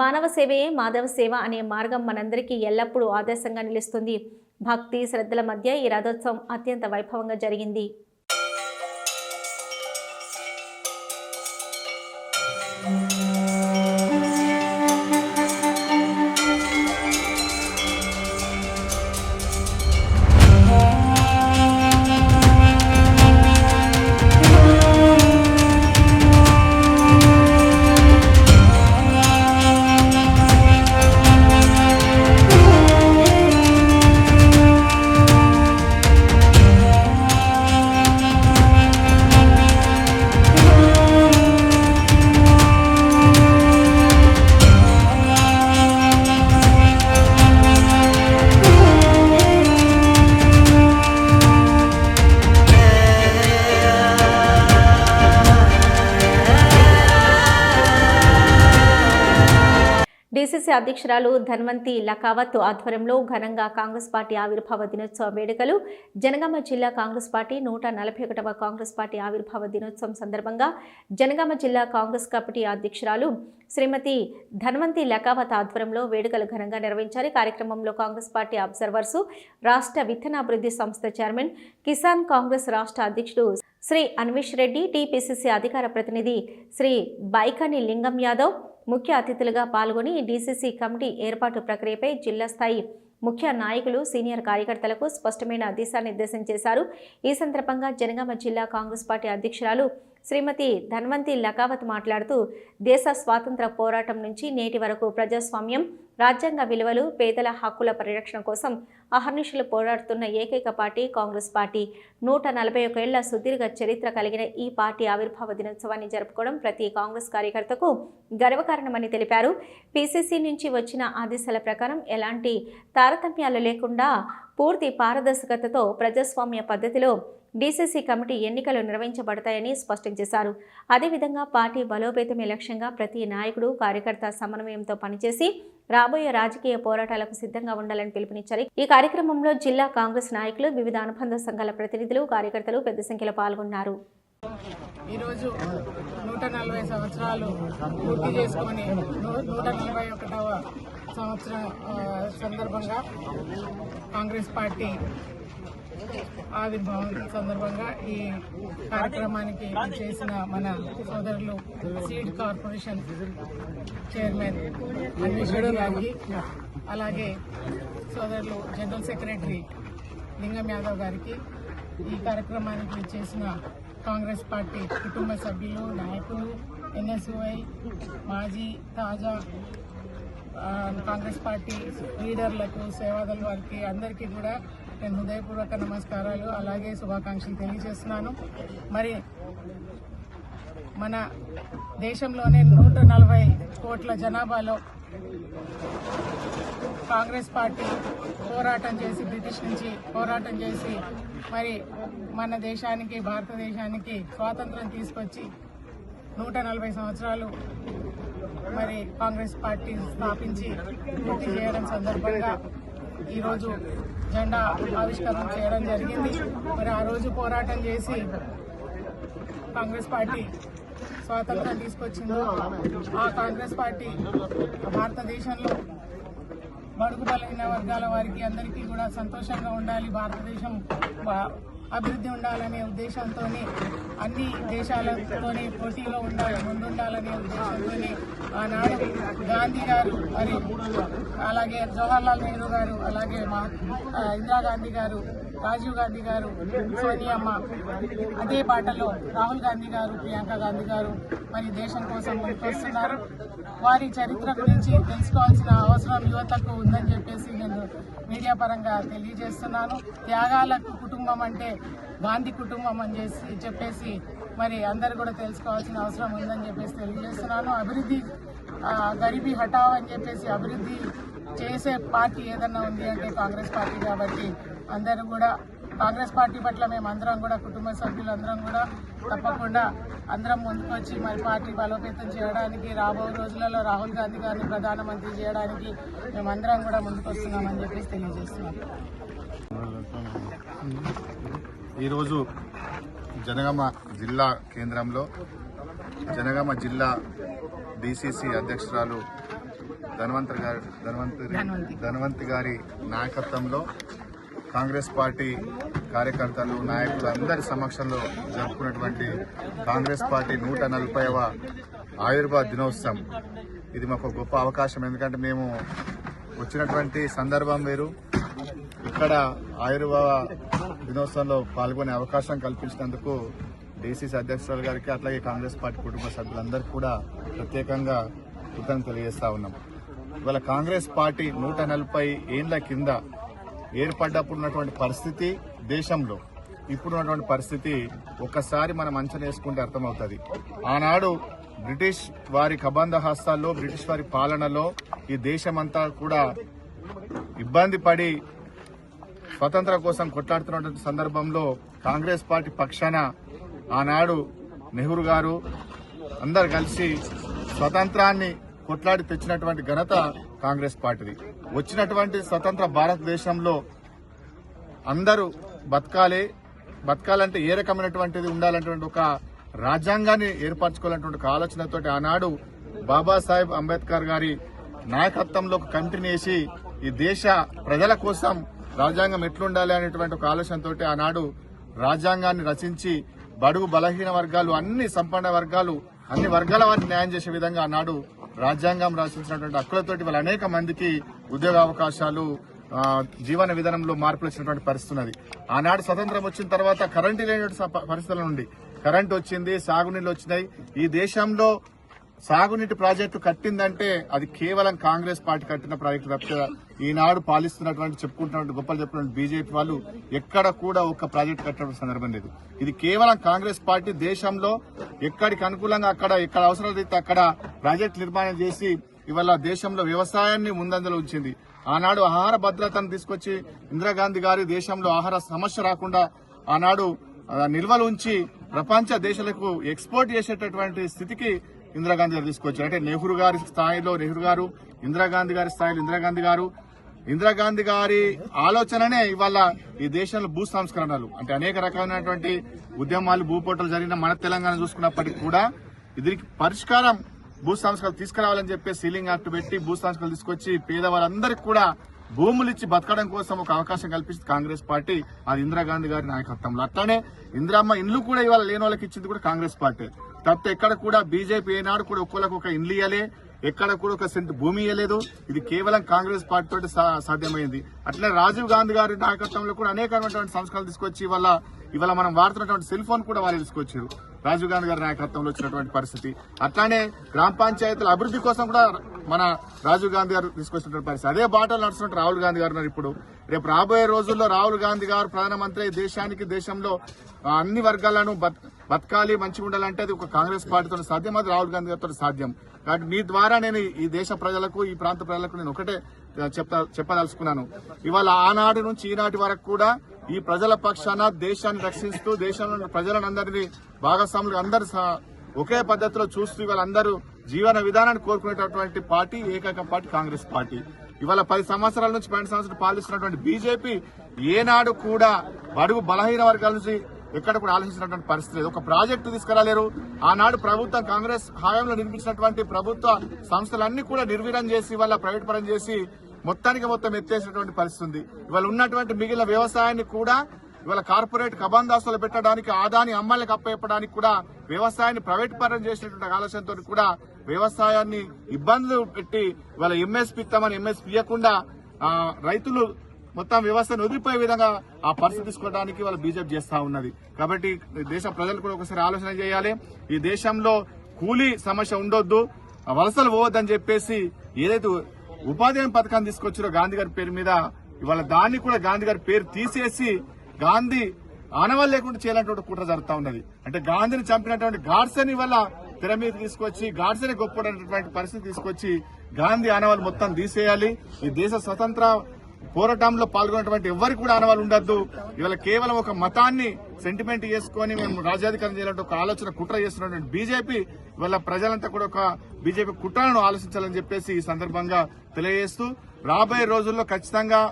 మానవ సేవయే మాధవ సేవ అనే మార్గం మనందరికీ ఎల్లప్పుడూ ఆదర్శంగా నిలుస్తుంది. భక్తి శ్రద్ధల మధ్య ఈ రథోత్సవం అత్యంత వైభవంగా జరిగింది. డీసీసీ అధ్యక్షురాలు ధన్వంతి లకావత్ ఆధ్వర్యంలో ఘనంగా కాంగ్రెస్ పార్టీ ఆవిర్భావ దినోత్సవ వేడుకలు. జనగామ జిల్లా కాంగ్రెస్ పార్టీ 141వ కాంగ్రెస్ పార్టీ ఆవిర్భావ దినోత్సవం సందర్భంగా జనగామ జిల్లా కాంగ్రెస్ కమిటీ అధ్యక్షురాలు శ్రీమతి ధన్వంతి లకావత్ ఆధ్వర్యంలో వేడుకలు ఘనంగా నిర్వహించారు. కార్యక్రమంలో కాంగ్రెస్ పార్టీ అబ్జర్వర్స్, రాష్ట్ర విత్తనాభివృద్ధి సంస్థ చైర్మన్, కిసాన్ కాంగ్రెస్ రాష్ట్ర అధ్యక్షుడు శ్రీ అన్వేష్ రెడ్డి, టీపీసీసీ అధికార ప్రతినిధి శ్రీ బైకాని లింగం యాదవ్ ముఖ్య అతిథులుగా పాల్గొని డీసీసీ కమిటీ ఏర్పాటు ప్రక్రియపై జిల్లా స్థాయి ముఖ్య నాయకులు సీనియర్ కార్యకర్తలకు స్పష్టమైన దిశానిర్దేశం చేశారు. ఈ సందర్భంగా జనగామ జిల్లా కాంగ్రెస్ పార్టీ అధ్యక్షురాలు శ్రీమతి ధన్వంతి లకావత్ మాట్లాడుతూ దేశ స్వాతంత్ర పోరాటం నుంచి నేటి వరకు ప్రజాస్వామ్యం, రాజ్యాంగ విలువలు, పేదల హక్కుల పరిరక్షణ కోసం అహర్నిశలు పోరాడుతున్న ఏకైక పార్టీ కాంగ్రెస్ పార్టీ. 141 ఏళ్ల సుదీర్ఘ చరిత్ర కలిగిన ఈ పార్టీ ఆవిర్భావ దినోత్సవాన్ని జరుపుకోవడం ప్రతి కాంగ్రెస్ కార్యకర్తకు గర్వకారణమని తెలిపారు. పీసీసీ నుంచి వచ్చిన ఆదేశాల ప్రకారం ఎలాంటి తారతమ్యాలు లేకుండా పూర్తి పారదర్శకతతో ప్రజాస్వామ్య పద్ధతిలో డీసీసీ కమిటీ ఎన్నికలు నిర్వహించబడతాయని స్పష్టం చేశారు. అదేవిధంగా పార్టీ బలోపేతమే లక్ష్యంగా ప్రతి నాయకుడు, కార్యకర్త సమన్వయంతో పనిచేసి రాబోయే రాజకీయ పోరాటాలకు సిద్ధంగా ఉండాలని పిలుపునిచ్చారు. ఈ కార్యక్రమంలో జిల్లా కాంగ్రెస్ నాయకులు, వివిధ అనుబంధ సంఘాల ప్రతినిధులు, కార్యకర్తలు పెద్ద సంఖ్యలో పాల్గొన్నారు. ఈరోజు 140 సంవత్సరాలు పూర్తి చేసుకొని 141వ సంవత్సరం సందర్భంగా కాంగ్రెస్ పార్టీ ఆవిర్భావం సందర్భంగా ఈ కార్యక్రమానికి చేసిన మన సోదరులు సీడ్ కార్పొరేషన్ చైర్మన్ అన్వేషణ గారికి, అలాగే సోదరులు జనరల్ సెక్రటరీ లింగం యాదవ్ గారికి, ఈ కార్యక్రమానికి చేసిన కాంగ్రెస్ పార్టీ కుటుంబ సభ్యులు, నాయకులు, ఎన్ఎస్యుఐ, మాజీ, తాజా కాంగ్రెస్ పార్టీ లీడర్లకు, సేవాదళ వారికి అందరికీ కూడా నేను హృదయపూర్వక నమస్కారాలు, అలాగే శుభాకాంక్షలు తెలియజేస్తున్నాను. మరి మన దేశంలోనే 140 కోట్ల జనాభాలో కాంగ్రెస్ పార్టీ పోరాటం చేసి, బ్రిటిష్ నుంచి పోరాటం చేసి మరి మన దేశానికి, భారతదేశానికి స్వాతంత్రం తీసుకొచ్చి 140 సంవత్సరాలు మరి కాంగ్రెస్ పార్టీ స్థాపించి పూర్తి చేయడం సందర్భంగా ఈరోజు జెండా ఆవిష్కరణ చేయడం జరిగింది. మరి ఆ రోజు పోరాటం చేసి కాంగ్రెస్ పార్టీ స్వాతంత్రం తీసుకొచ్చిందో ఆ కాంగ్రెస్ పార్టీ భారతదేశంలో బడుగు బలహీన వర్గాల వారికి అందరికీ కూడా సంతోషంగా ఉండాలి, భారతదేశం అభివృద్ధి ఉండాలనే ఉద్దేశంతో అన్ని దేశాలతోని పోటీలో ఉండాలి, ముందుండాలనే ఉద్దేశంతో ఆనాడు గాంధీ గారు, మరి అలాగే జవహర్లాల్ నెహ్రూ గారు, అలాగే ఇందిరాగాంధీ గారు, రాజీవ్ గాంధీ గారు, సోనియమ్మ, అదే బాటలో రాహుల్ గాంధీ గారు, ప్రియాంక గాంధీ గారు మరి దేశం కోసం ముందుకొస్తున్నారు. వారి చరిత్ర గురించి తెలుసుకోవాల్సిన అవసరం యువతకు ఉందని చెప్పేసి నేను మీడియా పరంగా తెలియజేస్తున్నాను. త్యాగాలకు కుటుంబం అంటే గాంధీ కుటుంబం అని చెప్పేసి మరి అందరు కూడా తెలుసుకోవాల్సిన అవసరం ఉందని చెప్పేసి తెలియజేస్తున్నాను. అభివృద్ధి గరీబీ హఠావ్ అని చెప్పేసి అభివృద్ధి చేసే పార్టీ ఏదన్నా ఉంది అంటే కాంగ్రెస్ పార్టీ. కాబట్టి అందరూ కూడా కాంగ్రెస్ పార్టీ పట్ల మేమందరం కూడా, కుటుంబ సభ్యులందరం కూడా తప్పకుండా అందరం ముందుకొచ్చి మరి పార్టీ బలోపేతం చేయడానికి, రాబో రోజులలో రాహుల్ గాంధీ గారిని ప్రధానమంత్రి చేయడానికి మేమందరం కూడా ముందుకొస్తున్నామని చెప్పేసి తెలియజేస్తున్నాం. ఈరోజు జనగామ జిల్లా కేంద్రంలో జనగామ జిల్లా డిసిసి అధ్యక్షురాలు ధన్వంతి గారి నాయకత్వంలో కాంగ్రెస్ పార్టీ కార్యకర్తలు, నాయకులు అందరి సమక్షంలో జరుపుకున్నటువంటి కాంగ్రెస్ పార్టీ 140వ ఆవిర్భావ దినోత్సవం ఇది మాకు గొప్ప అవకాశం. ఎందుకంటే మేము వచ్చినటువంటి సందర్భం వేరు, ఇక్కడ ఆవిర్భావ దినోత్సవంలో పాల్గొనే అవకాశం కల్పించినందుకు డిసిసి అధ్యక్షురాలు గారికి, అట్లాగే కాంగ్రెస్ పార్టీ కుటుంబ సభ్యులందరికీ కూడా ప్రత్యేకంగా కృతజ్ఞతలు తెలియజేస్తా ఉన్నాం. ఇవాళ కాంగ్రెస్ పార్టీ 140 ఏళ్ల కింద ఏర్పడ్డప్పుడు ఉన్నటువంటి పరిస్థితి, దేశంలో ఇప్పుడు ఉన్నటువంటి పరిస్థితి ఒక్కసారి మనం అంచనా వేసుకుంటే అర్థమవుతుంది. ఆనాడు బ్రిటిష్ వారి కబంధ హస్తాల్లో, బ్రిటిష్ వారి పాలనలో ఈ దేశమంతా కూడా ఇబ్బంది పడి స్వతంత్రం కోసం కొట్లాడుతున్నటువంటి సందర్భంలో కాంగ్రెస్ పార్టీ పక్షాన ఆనాడు నెహ్రూ గారు అందరు కలిసి స్వతంత్రాన్ని కొట్లాడి తెచ్చినటువంటి ఘనత కాంగ్రెస్ పార్టీది. వచ్చినటువంటి స్వతంత్ర భారతదేశంలో అందరూ బతకాలంటే ఏ రకమైనటువంటిది ఉండాలనేటువంటి ఒక రాజ్యాంగాన్ని ఏర్పరచుకోవాలనేటువంటి ఒక ఆలోచనతోటి ఆనాడు బాబాసాహెబ్ అంబేద్కర్ గారి నాయకత్వంలో ఒక కమిటీని వేసి ఈ దేశ ప్రజల కోసం రాజ్యాంగం ఎట్లుండాలి అనేటువంటి ఒక ఆలోచనతో ఆనాడు రాజ్యాంగాన్ని రచించి బడుగు బలహీన వర్గాలు, అన్ని సంపన్న వర్గాలు, అన్ని వర్గాల వారిని న్యాయం చేసే విధంగా ఆనాడు రాజ్యాంగం రచించినటువంటి హక్కులతోటి వాళ్ళ అనేక మందికి ఉద్యోగ అవకాశాలు, జీవన విధానంలో మార్పులు వచ్చినటువంటి పరిస్థితి ఉన్నది. ఆనాడు స్వతంత్రం వచ్చిన తర్వాత కరెంటు లేని పరిస్థితుల నుండి కరెంటు వచ్చింది, సాగునీళ్ళు వచ్చినాయి. ఈ దేశంలో సాగునీటి ప్రాజెక్టు కట్టిందంటే అది కేవలం కాంగ్రెస్ పార్టీ కట్టిన ప్రాజెక్టు తప్పితే ఈనాడు పాలిస్తున్నటువంటి చెప్పుకుంటున్నటువంటి గొప్పలు చెప్పుకున్న బీజేపీ వాళ్ళు ఎక్కడ కూడా ఒక్క ప్రాజెక్టు కట్టిన సందర్భం లేదు. ఇది కేవలం కాంగ్రెస్ పార్టీ దేశంలో ఎక్కడికి అనుకూలంగా ఎక్కడ అవసరమైతే అక్కడ ప్రాజెక్టు నిర్మాణం చేసి ఇవాళ దేశంలో వ్యవసాయాన్ని ముందంజలో ఉంచింది. ఆనాడు ఆహార భద్రతను తీసుకొచ్చి ఇందిరాగాంధీ గారి దేశంలో ఆహార సమస్య రాకుండా ఆనాడు నిల్వలు ఉంచి ప్రపంచ దేశాలకు ఎక్స్పోర్ట్ చేసేటటువంటి స్థితికి ఇందిరాగాంధీ గారు తీసుకొచ్చారు. అంటే నెహ్రూ గారి స్థాయిలో నెహ్రూ గారు, ఇందిరాగాంధీ గారి స్థాయిలో ఇందిరాగాంధీ గారి ఆలోచననే ఇవాళ ఈ దేశంలో భూ సంస్కరణలు అంటే అనేక రకమైనటువంటి ఉద్యమాలు భూపోటలు జరిగిన మన తెలంగాణ చూసుకున్నప్పటికీ కూడా దీనికి పరిష్కారం భూ సంస్కరణలు తీసుకురావాలని చెప్పి సీలింగ్ యాక్ట్ పెట్టి భూ సంస్కరణలు తీసుకొచ్చి పేదవాళ్ళందరికీ కూడా భూములు ఇచ్చి బతకడం కోసం ఒక అవకాశం కల్పిస్తుంది కాంగ్రెస్ పార్టీ. అది ఇందిరాగాంధీ గారి నాయకత్వంలో. అట్లానే ఇందిరమ్మ ఇండ్లు కూడా ఇవాళ లేని వాళ్ళకి ఇచ్చింది కూడా కాంగ్రెస్ పార్టీ తప్పితే ఎక్కడ కూడా బీజేపీ ఏనాడు కూడా ఒక్కొక్కరికి ఒక ఇండ్లు ఇవ్వలే, ఎక్కడ కూడా ఒక సెంట్ భూమి ఇవ్వలేదు. ఇది కేవలం కాంగ్రెస్ పార్టీ తోటి సాధ్యమైంది. అట్లనే రాజీవ్ గాంధీ గారి నాయకత్వంలో కూడా అనేకమైనటువంటి సంస్కరణలు తీసుకొచ్చి ఇవాళ మనం వాడుతున్నటువంటి సెల్ ఫోన్ కూడా వాళ్ళు తీసుకొచ్చారు. రాజీవ్ గాంధీ గారి నాయకత్వంలో వచ్చినటువంటి పరిస్థితి. అట్లానే గ్రామ పంచాయతీల అభివృద్ధి కోసం కూడా మన రాజీవ్ గాంధీ గారు తీసుకొచ్చినటువంటి పరిస్థితి. అదే బాటలు నడుస్తున్నట్టు రాహుల్ గాంధీ గారు ఉన్నారు. ఇప్పుడు రేపు రాబోయే రోజుల్లో రాహుల్ గాంధీ గారు ప్రధానమంత్రి దేశంలో అన్ని వర్గాలను బతకాలి, మంచిగా ఉండాలంటే అది ఒక కాంగ్రెస్ పార్టీతో సాధ్యం, అది రాహుల్ గాంధీ గారితో సాధ్యం. కాబట్టి మీ ద్వారా నేను ఈ దేశ ప్రజలకు, ఈ ప్రాంత ప్రజలకు నేను ఒకటే చెప్పదలుచుకున్నాను. ఇవాళ ఆనాటి నుంచి ఈనాటి వరకు కూడా ఈ ప్రజల పక్షాన దేశాన్ని రక్షిస్తూ దేశంలో ప్రజలందరినీ భాగస్వాములు అందరు ఒకే పద్ధతిలో చూస్తూ ఇవాళ అందరూ జీవన విధానాన్ని కోరుకునేటటువంటి పార్టీ ఏకైక పార్టీ కాంగ్రెస్ పార్టీ. ఇవాళ 10 సంవత్సరాల నుంచి 12 సంవత్సరాలు పాలిస్తున్నటువంటి బీజేపీ ఏనాడు కూడా బడుగు బలహీన వర్గాల నుంచి ఎక్కడ కూడా ఆలోచించినటువంటి పరిస్థితి లేదు. ఒక ప్రాజెక్టు తీసుకురాలేరు. ఆనాడు ప్రభుత్వం కాంగ్రెస్ హయాంలో నిర్మించినటువంటి ప్రభుత్వ సంస్థలన్నీ కూడా నిర్వీర్యం చేసి ఇవాళ ప్రైవేట్ పరం చేసి మొత్తం ఎత్తేసినటువంటి పరిస్థితి ఉంది. ఇవాళ ఉన్నటువంటి మిగిలిన వ్యవసాయాన్ని కూడా ఇవాళ కార్పొరేట్ కబందాస్తులు పెట్టడానికి, ఆదాని అమ్మాయిలకు అప్పచెప్పడానికి కూడా వ్యవసాయాన్ని ప్రైవేట్ పరం చేసినటువంటి ఆలోచనతో కూడా వ్యవసాయాన్ని ఇబ్బందులు పెట్టి ఇవాళ ఎంఎస్పీ ఇస్తామని ఎంఎస్పీ ఇవ్వకుండా రైతులు మొత్తం వ్యవస్థను వదిలిపోయే విధంగా ఆ పరిస్థితి తీసుకోవడానికి వాళ్ళ బీజేపీ చేస్తా ఉన్నది. కాబట్టి దేశ ప్రజలు కూడా ఒకసారి ఆలోచన చేయాలి. ఈ దేశంలో కూలీ సమస్య ఉండొద్దు, వలసలు పోవద్దని చెప్పేసి ఏదైతే ఉపాధి హామీ పథకాన్ని తీసుకొచ్చారో గాంధీ గారి పేరు మీద ఇవాళ దాన్ని కూడా గాంధీ గారి పేరు తీసేసి గాంధీ ఆనవాళ్ళు లేకుండా చేయాలంటే కుట్ర జరుగుతా ఉన్నది. అంటే గాంధీని చంపినటువంటి గాడ్సేని వల్ల తెర మీద తీసుకొచ్చి గాడ్సేని గొప్పటువంటి పరిస్థితి తీసుకొచ్చి గాంధీ ఆనవాళ్ళు మొత్తం తీసేయాలి. ఈ దేశ స్వతంత్ర పోరాటంలో పాల్గొన్నటువంటి ఎవరికి కూడా ఆనవాళ్ళు ఉండద్దు. ఇవాళ కేవలం ఒక మతాన్ని సెంటిమెంట్ చేసుకుని మేము రాజ్యాధికారం చేయాలంటే ఒక ఆలోచన కుట్ర చేస్తున్నటువంటి బీజేపీ ఇవాళ ప్రజలంతా కూడా ఒక బీజేపీ కుట్రలను ఆలోచించాలని చెప్పేసి ఈ సందర్భంగా తెలియజేస్తూ రాబోయే రోజుల్లో ఖచ్చితంగా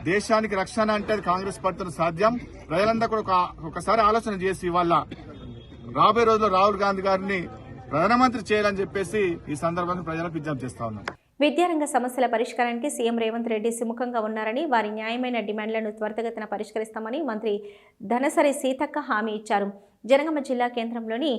దేశానికి రక్షణ అంటే కాంగ్రెస్ పార్టీతో సాధ్యం. ప్రజలంతా కూడా ఒకసారి ఆలోచన చేసి ఇవాళ రాబోయే రోజుల్లో రాహుల్ గాంధీ గారిని ప్రధానమంత్రి చేయాలని చెప్పేసి ఈ సందర్భంగా ప్రజలకు విజ్ఞప్తి చేస్తా ఉన్నాం. విద్యారంగ సమస్యల పరిష్కారానికి సీఎం రేవంత్ రెడ్డి సుముఖంగా ఉన్నారని, వారి న్యాయమైన డిమాండ్లను త్వరితగతిన పరిష్కరిస్తామని మంత్రి ధనసరి సీతక్క హామీ ఇచ్చారు. జనగామ జిల్లా కేంద్రంలోని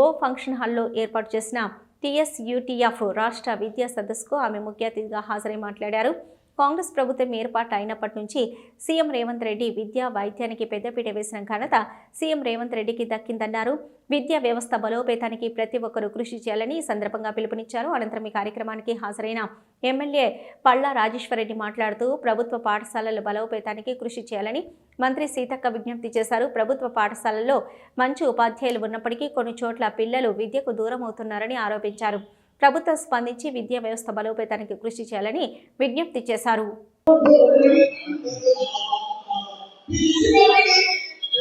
ఓ ఫంక్షన్ హాల్లో ఏర్పాటు చేసిన టీఎస్యూటీఎఫ్ రాష్ట్ర విద్యా సదస్సుకు ఆమె ముఖ్య అతిథిగా హాజరై మాట్లాడారు. కాంగ్రెస్ ప్రభుత్వం ఏర్పాటు అయినప్పటి నుంచి సీఎం రేవంత్ రెడ్డి విద్యా వైద్యానికి పెద్దపీట వేసిన ఘనత సీఎం రేవంత్ రెడ్డికి దక్కిందన్నారు. విద్యా వ్యవస్థ బలోపేతానికి ప్రతి ఒక్కరూ కృషి చేయాలని ఈ సందర్భంగా పిలుపునిచ్చారు. అనంతరం ఈ కార్యక్రమానికి హాజరైన ఎమ్మెల్యే పళ్ళ రాజేశ్వరరెడ్డి మాట్లాడుతూ ప్రభుత్వ పాఠశాలల బలోపేతానికి కృషి చేయాలని మంత్రి సీతక్క విజ్ఞప్తి చేశారు. ప్రభుత్వ పాఠశాలల్లో మంచి ఉపాధ్యాయులు ఉన్నప్పటికీ కొన్ని చోట్ల పిల్లలు విద్యకు దూరం అవుతున్నారని ఆరోపించారు. ప్రభుత్వం స్పందించి విద్యా వ్యవస్థ బలోపేతానికి కృషి చేయాలని విజ్ఞప్తి చేశారు.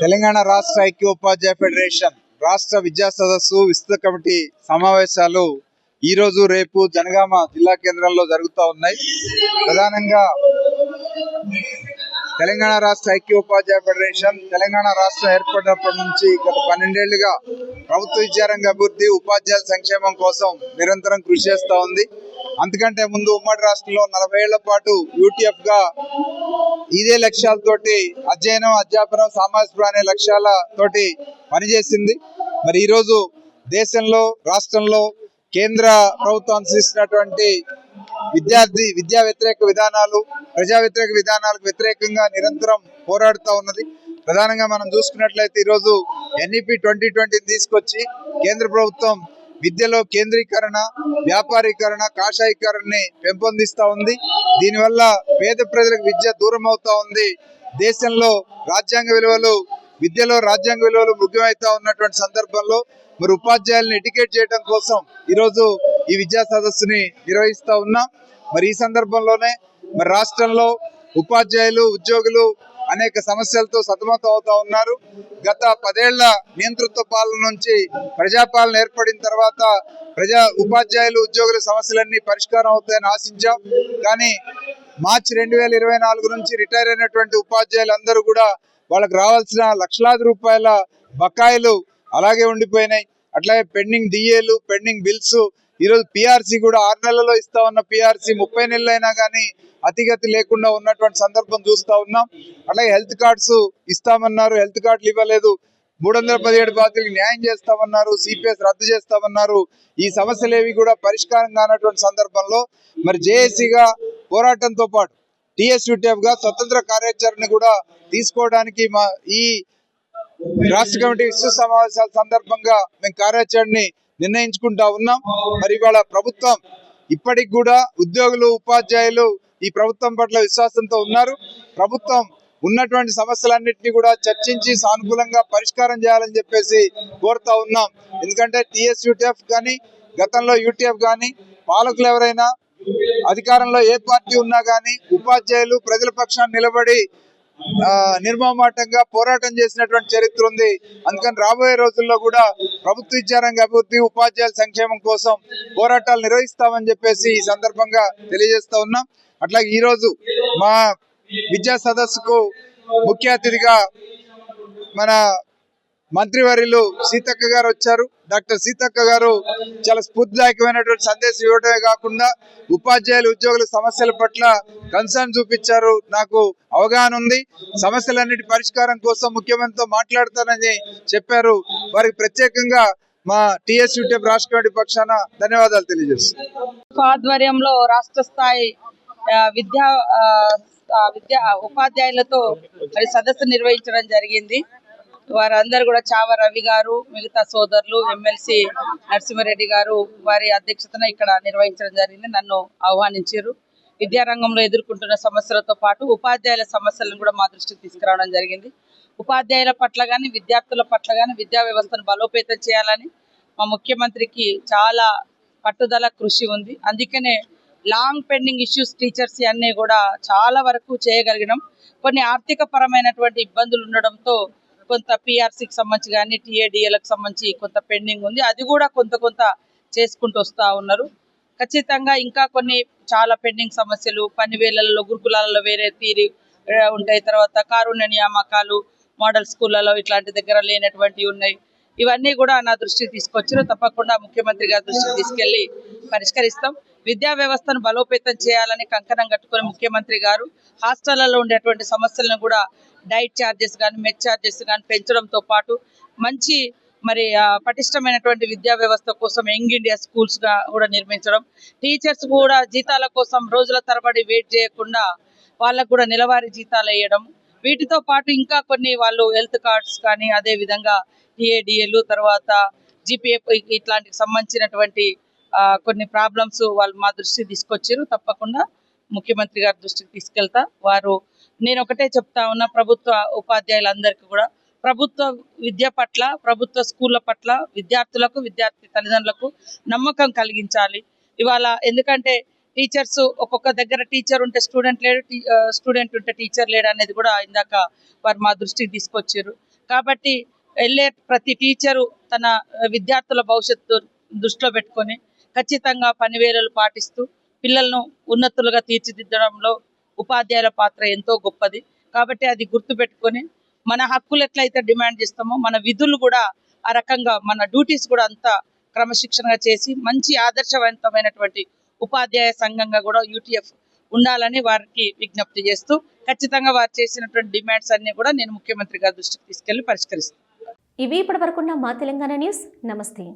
తెలంగాణ రాష్ట్ర ఐక్య ఉపాధ్యాయ ఫెడరేషన్ రాష్ట్ర విద్యా సదస్సు విస్తృత కమిటీ సమావేశాలు ఈ రోజు రేపు జనగామ జిల్లా కేంద్రంలో జరుగుతూ ఉన్నాయి. ప్రధానంగా తెలంగాణ రాష్ట్ర ఐక్య ఉపాధ్యాయ ఫెడరేషన్ తెలంగాణ రాష్ట్రం ఏర్పడినప్పటి నుంచి గత 12 ఏళ్లుగా ప్రభుత్వ విద్యారంగ అభివృద్ధి, ఉపాధ్యాయుల సంక్షేమం కోసం నిరంతరం కృషి చేస్తూ ఉంది. అంతకంటే ముందు ఉమ్మడి రాష్ట్రంలో 40 ఏళ్ల పాటు యూటీఎఫ్ గా ఇదే లక్ష్యాలతోటి అధ్యయనం, అధ్యాపనం, సామాజిక అనే లక్ష్యాలతోటి పనిచేసింది. మరి ఈరోజు దేశంలో, రాష్ట్రంలో కేంద్ర ప్రభుత్వం అనుసరిస్తున్నటువంటి విద్యా వ్యతిరేక విధానాలు, ప్రజా వ్యతిరేక విధానాలకు వ్యతిరేకంగా నిరంతరం పోరాడుతూ ఉన్నది. ప్రధానంగా మనం చూసుకున్నట్లయితే ఈరోజు NEP 2020 తీసుకొచ్చి కేంద్ర ప్రభుత్వం విద్యలో కేంద్రీకరణ, వ్యాపారీకరణ, కాషాయీకరణని పెంపొందిస్తూ ఉంది. దీనివల్ల పేద ప్రజలకు విద్య దూరం అవుతా ఉంది. దేశంలో రాజ్యాంగ విలువలు, విద్యలో రాజ్యాంగ విలువలు ముఖ్యమవుతా ఉన్నటువంటి సందర్భంలో మరి ఉపాధ్యాయులను ఎడ్యుకేట్ చేయడం కోసం ఈరోజు ఈ విద్యా సదస్సుని నిర్వహిస్తూ ఉన్నాం. మరి ఈ సందర్భంలోనే మరి రాష్ట్రంలో ఉపాధ్యాయులు, ఉద్యోగులు అనేక సమస్యలతో సతమతం అవుతా ఉన్నారు. గత 10 ఏళ్ల నియంతృత్వ పాలన నుంచి ప్రజాపాలన ఏర్పడిన తర్వాత ఉపాధ్యాయులు, ఉద్యోగుల సమస్యలన్నీ పరిష్కారం అవుతాయని ఆశించాం. కానీ మార్చి 2024 నుంచి రిటైర్ అయినటువంటి ఉపాధ్యాయులందరూ కూడా వాళ్ళకి రావాల్సిన లక్షలాది రూపాయల బకాయిలు అలాగే ఉండిపోయినాయి. అట్లాగే పెండింగ్ DAలు, పెండింగ్ బిల్స్, ఈరోజు PRC కూడా 6 నెలల్లో ఇస్తా ఉన్న PRC 30 నెలలు అయినా కానీ అతిగతి లేకుండా ఉన్నటువంటి సందర్భం చూస్తా ఉన్నాం. అలాగే హెల్త్ కార్డ్స్ ఇస్తామన్నారు, హెల్త్ కార్డులు ఇవ్వలేదు. 317 బాధ్యులకు న్యాయం చేస్తామన్నారు, CPS రద్దు చేస్తామన్నారు. ఈ సమస్యలేవి కూడా పరిష్కారం కానటువంటి సందర్భంలో మరి జేఏసీగా పోరాటంతో పాటు TSUTF గా స్వతంత్ర కార్యాచరణ కూడా తీసుకోవడానికి ఈ రాష్ట్ర కమిటీ విస్తృత సమావేశాల సందర్భంగా మేము కార్యాచరణని నిర్ణయించుకుంటా ఉన్నాం. మరి ఇవాళ ప్రభుత్వం ఇప్పటికి కూడా ఉద్యోగులు, ఉపాధ్యాయులు ఈ ప్రభుత్వం పట్ల విశ్వాసంతో ఉన్నారు. ప్రభుత్వం ఉన్నటువంటి సమస్యలన్నింటినీ కూడా చర్చించి సానుకూలంగా పరిష్కారం చేయాలని చెప్పేసి కోరుతా ఉన్నాం. ఎందుకంటే TSUTF కానీ, గతంలో UTF కానీ, పాలకులు ఎవరైనా అధికారంలో ఏ పార్టీ ఉన్నా కానీ ఉపాధ్యాయులు ప్రజల పక్షాన్ని నిలబడి నిర్మమాటంగా పోరాటం చేసినటువంటి చరిత్ర ఉంది. అందుకని రాబోయే రోజుల్లో కూడా ప్రభుత్వ విద్యారంగ అభివృద్ధి, ఉపాధ్యాయుల సంక్షేమం కోసం పోరాటాలు నిర్వహిస్తామని చెప్పేసి ఈ సందర్భంగా తెలియజేస్తా ఉన్నాం. అట్లాగే ఈరోజు మా విద్యా సదస్సుకు ముఖ్య అతిథిగా మన మంత్రివర్యులు సీతక్క గారు వచ్చారు. డాక్టర్ సీతక్క గారు చాలా స్ఫూర్తిదాయకమైనటువంటి సందేశం ఇవ్వడమే కాకుండా ఉపాధ్యాయులు, ఉద్యోగుల సమస్యల పట్ల కన్సర్న్ చూపించారు. నాకు అవగాహన ఉంది, సమస్యలన్నిటి పరిష్కారం కోసం ముఖ్యమంత్రితో మాట్లాడతానని చెప్పారు. వారికి ప్రత్యేకంగా మా TSUTF రాష్ట్ర కమిటీ పక్షాన ధన్యవాదాలు తెలియజేస్తున్నాను. ఆధ్వర్యంలో రాష్ట్ర స్థాయి విద్యా ఉపాధ్యాయులతో మరి సదస్సు నిర్వహించడం జరిగింది. వారందరూ కూడా చావ రవి గారు, మిగతా సోదరులు, ఎమ్మెల్సీ నరసింహారెడ్డి గారు వారి అధ్యక్షతన ఇక్కడ నిర్వహించడం జరిగింది. నన్ను ఆహ్వానించారు. విద్యారంగంలో ఎదుర్కొంటున్న సమస్యలతో పాటు ఉపాధ్యాయుల సమస్యలను కూడా మా దృష్టికి తీసుకురావడం జరిగింది. ఉపాధ్యాయుల పట్ల కానీ, విద్యార్థుల పట్ల కానీ విద్యా వ్యవస్థను బలోపేతం చేయాలని మా ముఖ్యమంత్రికి చాలా పట్టుదల, కృషి ఉంది. అందుకనే లాంగ్ పెండింగ్ ఇష్యూస్ టీచర్స్ అన్నీ కూడా చాలా వరకు చేయగలిగినాం. కొన్ని ఆర్థిక పరమైనటువంటి ఇబ్బందులు ఉండడంతో కొంత PRCకి సంబంధించి కానీ, TADలకు సంబంధించి కొంత పెండింగ్ ఉంది. అది కూడా కొంత చేసుకుంటూ వస్తూ ఉన్నారు. ఖచ్చితంగా ఇంకా కొన్ని చాలా పెండింగ్ సమస్యలు, పని వేళల్లో, గురుకులాలలో వేరే తీరి ఉంటాయి. తర్వాత కారుణ్య నియామకాలు, మోడల్ స్కూళ్ళలో ఇట్లాంటి దగ్గర లేనటువంటివి ఉన్నాయి. ఇవన్నీ కూడా నా దృష్టికి తీసుకొచ్చారు. తప్పకుండా ముఖ్యమంత్రి గారి దృష్టికి తీసుకెళ్లి పరిష్కరిస్తాం. విద్యా వ్యవస్థను బలోపేతం చేయాలని కంకణం కట్టుకుని ముఖ్యమంత్రి గారు హాస్టళ్లలో ఉండేటువంటి సమస్యలను కూడా డైట్ ఛార్జెస్ కానీ, మెస్ ఛార్జెస్ కానీ పెంచడంతో పాటు మంచి పటిష్టమైనటువంటి విద్యా వ్యవస్థ కోసం యంగ్ ఇండియా స్కూల్స్ గా కూడా నిర్మించడం, టీచర్స్ కూడా జీతాల కోసం రోజుల తరబడి వెయిట్ చేయకుండా వాళ్ళకు కూడా నెలవారీ జీతాలు వేయడం, వీటితో పాటు ఇంకా కొన్ని వాళ్ళు హెల్త్ కార్డ్స్ కానీ, అదే విధంగా TADలు, తర్వాత GPF ఇట్లాంటికి సంబంధించినటువంటి కొన్ని ప్రాబ్లమ్స్ వాళ్ళు మా దృష్టికి తీసుకొచ్చారు. తప్పకుండా ముఖ్యమంత్రి గారి దృష్టికి తీసుకెళ్తా. నేను ఒకటే చెప్తా ఉన్నా, ప్రభుత్వ ఉపాధ్యాయులందరికీ కూడా ప్రభుత్వ విద్య పట్ల, ప్రభుత్వ స్కూళ్ళ పట్ల విద్యార్థులకు, విద్యార్థి తల్లిదండ్రులకు నమ్మకం కలిగించాలి. ఇవాళ ఎందుకంటే టీచర్స్ ఒక్కొక్క దగ్గర టీచర్ ఉంటే స్టూడెంట్ లేడు, స్టూడెంట్ ఉంటే టీచర్ లేడు అనేది కూడా ఇందాక వారు మా దృష్టికి తీసుకొచ్చారు. కాబట్టి వెళ్ళే ప్రతి టీచరు తన విద్యార్థుల భవిష్యత్తు దృష్టిలో పెట్టుకొని ఖచ్చితంగా పని వేళలు పాటిస్తూ పిల్లలను ఉన్నతులుగా తీర్చిదిద్దడంలో ఉపాధ్యాయుల పాత్ర ఎంతో గొప్పది. కాబట్టి అది గుర్తుపెట్టుకొని మన హక్కులు ఎట్లయితే డిమాండ్ చేస్తామో మన విధులు కూడా ఆ రకంగా, మన డ్యూటీస్ కూడా అంత క్రమశిక్షణగా చేసి మంచి ఆదర్శవంతమైనటువంటి ఉపాధ్యాయ సంఘంగా కూడా UTF ఉండాలని వారికి విజ్ఞప్తి చేస్తూ ఖచ్చితంగా వారు చేసినటువంటి డిమాండ్స్ అన్ని కూడా నేను ముఖ్యమంత్రి గారి దృష్టికి తీసుకెళ్లి పరిష్కరిస్తాను. ఇవి ఇప్పటివరకున్న మా తెలంగాణ న్యూస్. నమస్తే.